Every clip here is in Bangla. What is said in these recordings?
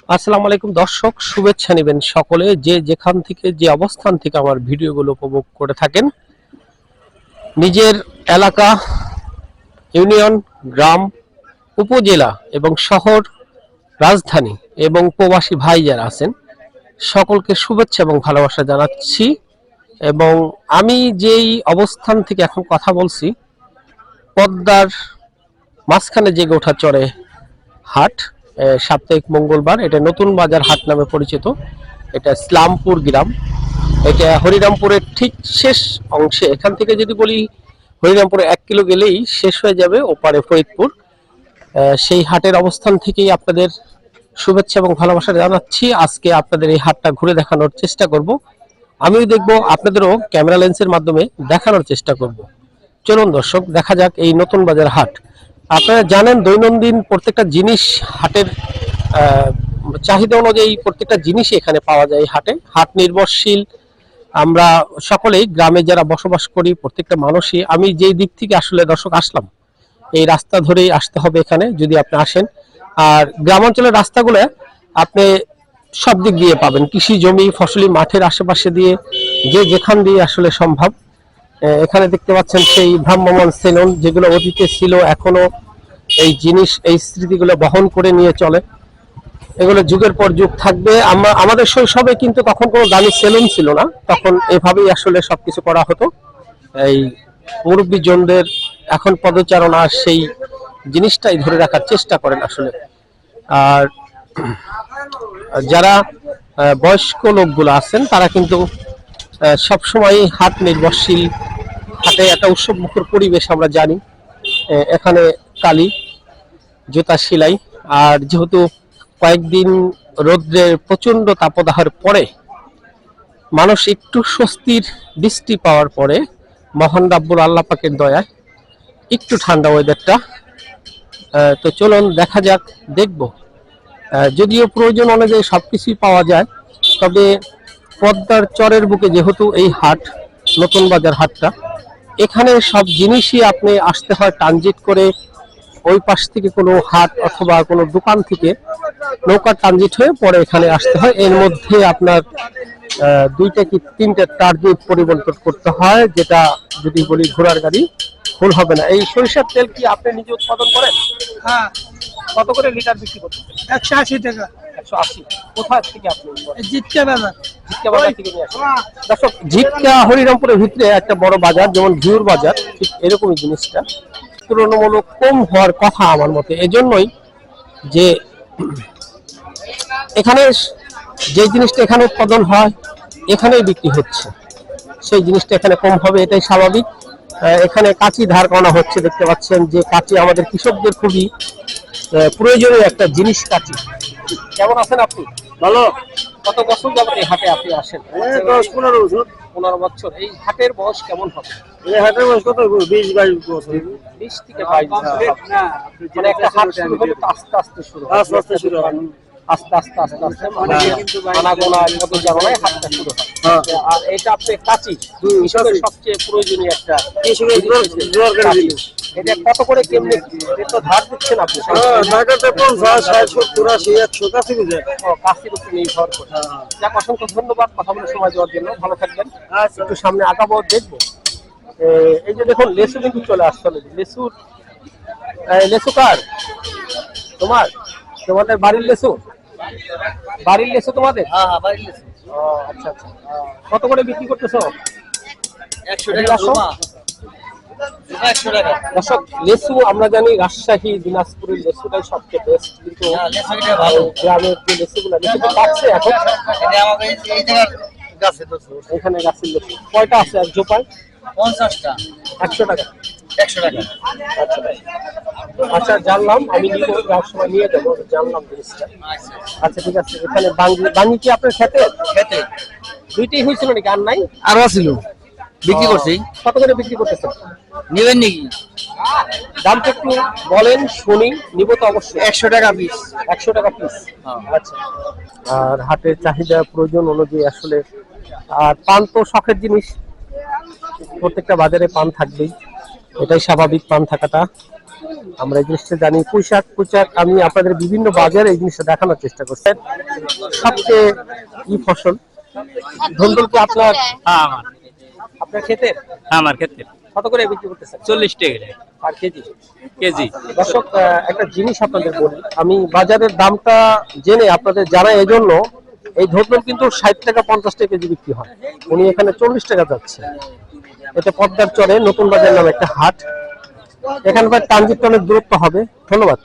আসসালামু আলাইকুম দর্শক, শুভেচ্ছা নেবেন সকলে যে যেখান থেকে যে অবস্থান থেকে আমার ভিডিওগুলো উপভোগ করে থাকেন। নিজের এলাকা, ইউনিয়ন, গ্রাম, উপজেলা এবং শহর, রাজধানী এবং প্রবাসী ভাই যারা আছেন সকলকে শুভেচ্ছা এবং ভালোবাসা জানাচ্ছি। এবং আমি যেই অবস্থান থেকে এখন কথা বলছি, পদ্মার মাঝখানে যে গোঠাচড়ে হাট, সাপ্তাহিক মঙ্গলবার, এটা নতুন বাজার হাট নামে পরিচিত। এটা ইসলামপুর গ্রাম, এটা হরিরামপুরের ঠিক শেষ অংশে। এখান থেকে যদি বলি হরিরামপুরে 1 কিলো গেলেই শেষ হয়ে যাবে ওপারে ফরিদপুর। সেই হাটের অবস্থান থেকেই আপনাদের শুভেচ্ছা এবং ভালোবাসা জানাচ্ছি। আজকে আপনাদের এই হাটটা ঘুরে দেখানোর চেষ্টা করব, আমিও দেখব, আপনাদেরও ক্যামেরা লেন্সের মাধ্যমে দেখানোর চেষ্টা করব। চলুন দর্শক, দেখা যাক এই নতুন বাজার হাট। আপনারা জানেন দৈনন্দিন প্রত্যেকটা জিনিস হাটের চাহিদা অনুযায়ী প্রত্যেকটা জিনিসই এখানে পাওয়া যায়। হাটে হাট নির্ভরশীল আমরা সকলেই, গ্রামে যারা বসবাস করি প্রত্যেকটা মানুষই। আমি যেই দিক থেকে আসলে দর্শক আসলাম, এই রাস্তা ধরেই আসতে হবে এখানে যদি আপনি আসেন। আর গ্রামাঞ্চলের রাস্তাগুলো আপনি সব দিক দিয়ে পাবেন, কৃষি জমি, ফসলি মাঠের আশেপাশে দিয়ে, যে যেখান দিয়ে আসলে সম্ভব। এখানে দেখতে পাচ্ছেন সেই ভ্রাম্যমাণ সেলুন, যেগুলো অতীতে ছিল, এখনো এই জিনিস, এই স্মৃতিগুলো বহন করে নিয়ে চলে। এগুলো যুগের পর যুগ থাকবে। আমাদের শৈশবে কিন্তু তখন কোনো দামি সেলুন ছিল না, তখন এভাবেই আসলে সবকিছু করা হতো। এই মুরব্বী জনদের এখন পদচারণা সেই জিনিসটাই ধরে রাখার চেষ্টা করেন আসলে। আর যারা বয়স্ক লোকগুলো আছেন তারা কিন্তু সবসময় হাট নির্ভরশীল। হাটে একটা উৎসব মুখর পরিবেশ আমরা জানি। এখানে কালি, জুতা সেলাই। আর যেহেতু কয়েকদিন রৌদ্রের প্রচন্ড তাপদাহের পরে মানুষ একটু স্বস্তির বৃষ্টি পাওয়ার পরে, মহান রাব্বুল আল্লাহ পাকের দয়ায় একটু ঠান্ডা ওয়েদারটা। তো চলুন দেখা যাক, দেখব। যদিও প্রয়োজন অনুযায়ী সবকিছুই পাওয়া যায়, তবে পদ্মার চরের বুকে যেহেতু এই হাট, নতুন বাজার হাটটা, এখানে সব জিনিসই আপনি আসতে হয় ট্রানজিট করে। ওই পাশ থেকে কোনো হাট অথবা কোনো দোকান থেকে নৌকা ট্রানজিট হয়ে পরে এখানে আসতে হয়। এর মধ্যে আপনার 2টা কি 3টা ট্রানজিট পরিবর্তন করতে হয়, যেটা যদি বলি ঘোড়ার গাড়ি ভুল হবে না। এই সরিষার তেল কি আপনি নিজে উৎপাদন করেন? হ্যাঁ, কত করে লিটার বিক্রি করতেছেন? 180 টাকা। 180। কোথা থেকে আপনি? জিতকা বাজার। ঝিটকা বাজার থেকে নিয়ে আসেন। দর্শক, ঝিটকা হরিরামপুরের ভিতরে একটা বড় বাজার, যেমন ভিউর বাজার, ঠিক এরকমই জিনিসটা। তুলনামূলক কম হওয়ার কথা আমার মতে, এজন্যই যে এখানে যে জিনিসটা এখানে উৎপাদন হয় এখানেই বিক্রি হচ্ছে, সেই জিনিসটা এখানে কম হবে, এটাই স্বাভাবিক। এখানে কাঁচি ধার করা হচ্ছে, দেখতে পাচ্ছেন যে কাঁচি আমাদের কৃষকদের খুবই প্রয়োজনীয় একটা জিনিস কাঁচি। কেমন আছেন আপনি? ভালো। কত বছর যাবত এই হাটে আপনি আসেন? 10-15 বছর। 15 বছর। এই হাটের বয়স কেমন হবে? এই হাটের বয়স কত? 20-22 বছর। 20 থেকে 22 বছর। মানে একটা হাট শুরু হবে তো আস্তে আস্তে শুরু হয়। আস্তে আস্তে শুরু হয়। আস্তে আস্তে আস্তে আস্তে আনাগোনা পদচারণায় হাটটা শুরু হয়। আর এটা আপনি কাঁচি, কৃষকের সবচেয়ে প্রয়োজনীয় একটা দরকারি জিনিস। এটা কত করে কেমনে তো ধার দিচ্ছেন আপনি? ঢাকাতে 50, 60, 70, 80, 100 কাছে বুঝে। কাছির উপর নির্ভর করে। যাক, অসংখ্য ধন্যবাদ কথা বলে সময় দেওয়ার জন্য। ভালো থাকবেন। একটু সামনে আগাবো, দেখবো। এই যে দেখুন, লেসু কিন্তু চলে আসছে। লেসুর লেসু কার? তোমার? তোমাদের বাড়ির লেসু? বাড়ির লেসু তোমাদের? হ্যাঁ, বাড়ির লেসু। ও আচ্ছা আচ্ছা। কত করে বিক্রি করতেছো? 100 টাকা জমা। 100 টাকা। দর্শক, লেসু আমরা জানি রাজশাহী, দিনাজপুরের লেসুটাই সবচেয়ে বেস্ট, কিন্তু লেসুটা ভালো। গ্রামের যে লেসুগুলো, লেসুটা পাচ্ছে এখন এটা আমাদের এই জায়গার গাছে তো। এখানে গাছের লেসু কয়টা আছে? এক জোপায় 50টা। 100 টাকা। 100 টাকা। আচ্ছা আচ্ছা, জানলাম। আমি নিব, যাওয়ার সময় নিয়ে যাবো, জানলাম জিনিসটা। আচ্ছা ঠিক আছে। এখানে বাঙ্গি কি আপনার খেতে? খেতে দুইটাই হয়েছিল নাকি আর নাই? আরো ছিল, বিক্রি করছি। কত করে বিক্রি করতেছেন? নেবেন নাকি? দামটা একটু বলেন শুনি। নিব তো অবশ্যই। 100 টাকা পিস। 100 টাকা পিস। আচ্ছা। আর হাটের চাহিদা প্রয়োজন অনুযায়ী আসলে, আর পান তো শখের জিনিস, প্রত্যেকটা বাজারে পান থাকবেই, এটাই স্বাভাবিক পান থাকাটা। আমরা এই জিনিসটা জানি। পোশাক আমি আপনাদের বিভিন্ন বাজারে এই জিনিসটা দেখানোর চেষ্টা করছি। সবচেয়ে ফসল ধুন্দুল কি আপনার? হ্যাঁ আমার আপনার ক্ষেতের? হ্যাঁ আমার ক্ষেত্রে কত করে বিক্রি করতেছেন? 40 টাকা আর কেজি? কেজি। দর্শক, একটা জিনিস আপনাদের বলি, আমি বাজারের দামটা জেনে আপনাদের জানাই এজন্য। এই ধুন্দুল কিন্তু 60 টাকা 50 টাকা কেজি বিক্রি হয়, উনি এখানে 40 টাকা যাচ্ছে। এটা পদ্মার চরে নতুন বাজার নামে একটা হাট। এখানকার ট্রানজিট অনেক দূরত্ব হবে। ধন্যবাদ।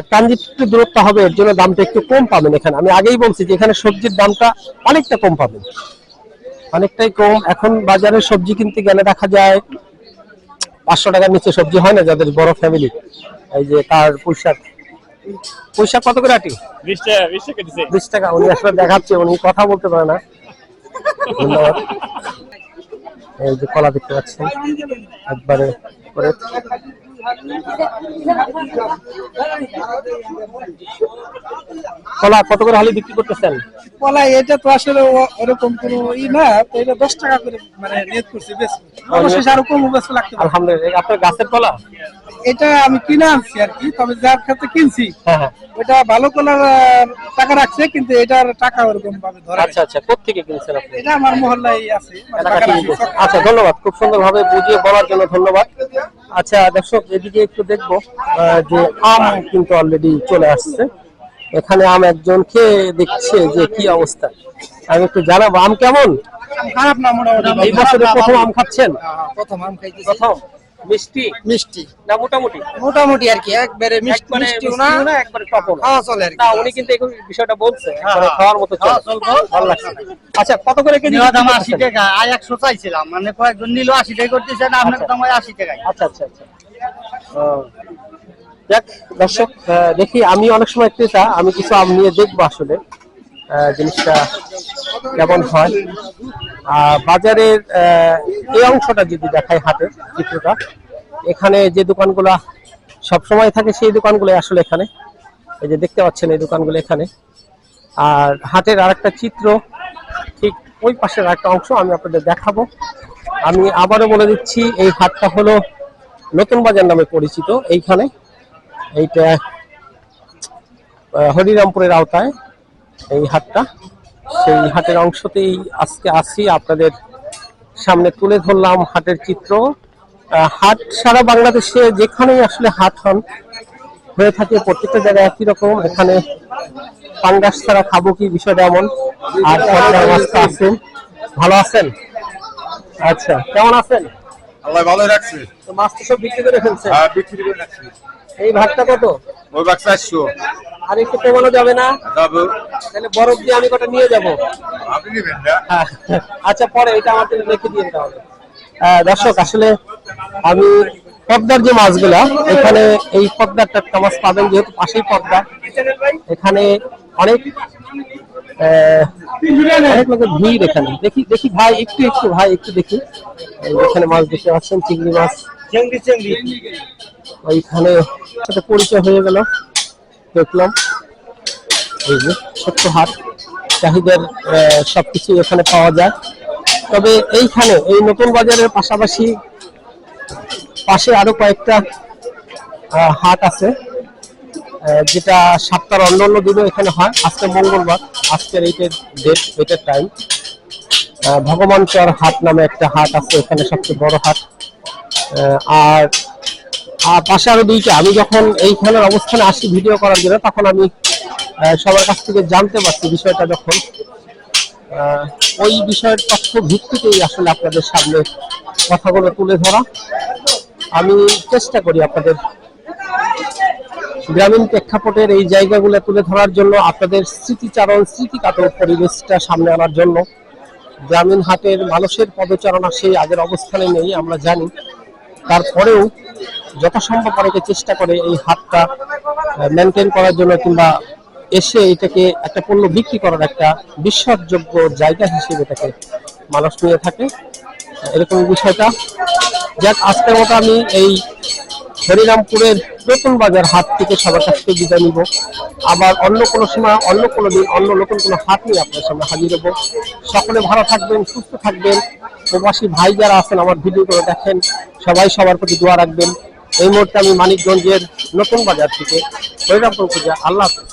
ট্রানজিট একটু দূরত্ব হবে, এর জন্য দামটা একটু কম পাবেন এখানে। আমি আগেই বলছি যে এখানে সবজির দামটা অনেকটা কম পাবেন, অনেকটাই কম। এখন বাজারে সবজি কিনতে গেলে দেখা যায় 500 টাকার নিচে সবজি হয় না, যাদের বড় ফ্যামিলি। এই যে তার পুঁইশাক কত করে আটি? 20 টাকা 20 টাকা দিছে। 20 টাকা। উনি আসলে দেখাচ্ছে, উনি কথা বলতে পারে না। ধন্যবাদ। এই যে কলা দেখতে পাচ্ছেন একবারে করে। কলা কত করে হালি বিক্রি করতেছেন? কলা এটা তো আসলে ওরকম কোনো না, তো এটা 10 টাকা করে মানে নিয়ত করছি বেশ। অবশ্যই আরো কম বেশ লাগতে পারে। আলহামদুলিল্লাহ। আপনার গাছের কলা? এটা আমি কিনে আনছি আর কি, তবে যার ক্ষেত্রে কিনছি হ্যাঁ হ্যাঁ। ওটা ভালো কলার টাকা রাখছে, কিন্তু এটার টাকা ওরকম ভাবে ধরে। আচ্ছা আচ্ছা, কোথেকে কিনছেন আপনি? এটা আমার মহল্লায় আছে, মানে টাকা এলাকাতেই রাখছে। কিনছেন। আচ্ছা, ধন্যবাদ, খুব সুন্দরভাবে বুঝিয়ে বলার জন্য ধন্যবাদ। আচ্ছা দর্শক, এদিকে একটু দেখবো যে আম কিন্তু অলরেডি চলে আসছে। এখানে আম একজন খেয়ে দেখছে যে কি অবস্থা। আমি একটু জানাবো আম কেমন। খারাপ না মোটামুটি। এই বছরে প্রথম আম খাচ্ছেন? প্রথম আম খাইতেছি। প্রথম মিষ্টি মিষ্টি না মোটামুটি? মোটামুটি আর কি, একবারে মিষ্টি একবারে মিষ্টিও মিষ্টিও না, না, একবারে টকও না। খাওয়া চলে আর কি। না, উনি কিন্তু এই বিষয়টা বলছে একবারে খাওয়ার মতো চলে। ভালো লাগছে। আচ্ছা, কত করে কেজি? নেওয়া দাম 80 টাকা, আয় 100 চাইছিলাম, মানে কয়েকজন নিল 80 টাকা করতেছে না, আপনার দাম 80 টাকা। আচ্ছা আচ্ছা আচ্ছা। যাক দর্শক, দেখি, আমি অনেক সময় ক্রেতা, আমি কিছু আম নিয়ে দেখবো আসলে জিনিসটা কেমন হয়। বাজারের এই অংশটা যদি দেখাই, হাটের চিত্রটা, এখানে যে দোকানগুলা সবসময় থাকে সেই দোকানগুলো আসলে এখানে, এই যে দেখতে পাচ্ছেন এই দোকানগুলো এখানে। আর হাটের আরেকটা চিত্র ঠিক ওই পাশের আরেকটা অংশ আমি আপনাদের দেখাবো। আমি আবারও বলে দিচ্ছি, এই হাটটা হলো নতুন বাজার নামে পরিচিত। এইখানে এইটা হরিরামপুরের আওতায় এই হাটটা, সেই হাটের অংশতেই আজকে আসি, আপনাদের সামনে তুলে ধরলাম হাটের চিত্র। হাট সারা বাংলাদেশে যেখানেই আসলে হাট হয়ে থাকে, প্রত্যেকটা জায়গায় একই রকম। এখানে পাঙ্গাস ছাড়া খাবো কি, বিষয়টা এমন। আর আছেন, ভালো আছেন? আচ্ছা, কেমন আছেন? আল্লাহ ভালো রাখছে। তো মাছ তো সব বিক্রি করে ফেলছেন? হ্যাঁ, বিক্রি করে রাখছি। এই ভাগটা কত? ওই বাক্স 800। আর একটু কমানো যাবে না? যাবো। তাহলে বরফ দিয়ে আমি কটা নিয়ে যাবো। আপনি নেবেন না? হ্যাঁ, আচ্ছা, পরে এটা আমার জন্য রেখে দিয়ে তাহলে। দর্শক, আসলে আমি পদ্মার যে মাছগুলা, এখানে এই পদ্মার টাটকা মাছ পাবেন, যেহেতু পাশেই পদ্মা। এখানে অনেক অনেক লোকের ভিড় এখানে। দেখি দেখি ভাই, একটু ভাই একটু দেখি। এই এখানে মাছ দেখতে পাচ্ছেন, চিংড়ি মাছ, চিংড়ি ওইখানে সাথে পরিচয় হয়ে গেল, দেখলাম। এই যে ছোট্ট হাট, চাহিদার সবকিছু এখানে পাওয়া যায়। তবে এইখানে এই নতুন বাজারের পাশাপাশি পাশে আরো কয়েকটা হাট আছে, যেটা সপ্তাহের অন্যান্য দিনও এখানে হয়। আজকে মঙ্গলবার, আজকের এইটার টাইম। ভগবান চর হাট নামে একটা হাট আছে, এখানে সবচেয়ে বড় হাট। আর পাশে আরো দুইটা। আমি যখন এইখানের অবস্থানে আসি ভিডিও করার জন্য, তখন আমি সবার কাছ থেকে জানতে পারছি বিষয়টা। যখন ওই বিষয়ের তথ্য ভিত্তিতেই আসলে আপনাদের সামনে কথাগুলো তুলে ধরা। আমি চেষ্টা করি আপনাদের গ্রামীণ প্রেক্ষাপটের এই জায়গাগুলো তুলে ধরার জন্য, আপনাদের স্মৃতিচারণ, স্মৃতিকাতর পরিবেশটা সামনে আনার জন্য। গ্রামীণ হাটের মানুষের পদচারণা সেই আগের অবস্থানে নেই, আমরা জানি। তারপরেও যথাসম্ভব অনেকে চেষ্টা করে এই হাটটা মেনটেন করার জন্য, কিংবা এসে এটাকে একটা পণ্য বিক্রি করার একটা বিশ্বাসযোগ্য জায়গা হিসেবে এটাকে মানুষ নিয়ে থাকে। এরকম বিষয়টা। যাক, আজকের মতো আমি এই হরিরামপুরের নতুন বাজার হাট থেকে সবার কাছ থেকে বিদায় নিব। আবার অন্য কোনো সময়, অন্য কোনো দিন, অন্য নতুন কোনো হাট নিয়ে আপনার সামনে হাজির হবো। সকলে ভালো থাকবেন, সুস্থ থাকবেন। প্রবাসী ভাই যারা আছেন, আমার ভিডিও করে দেখেন, সবাই সবার প্রতি দোয়া রাখবেন। এই মুহূর্তে আমি মানিকগঞ্জের নতুন বাজার থেকে হরিরামপুর পূজা। আল্লাহ হাফেজ।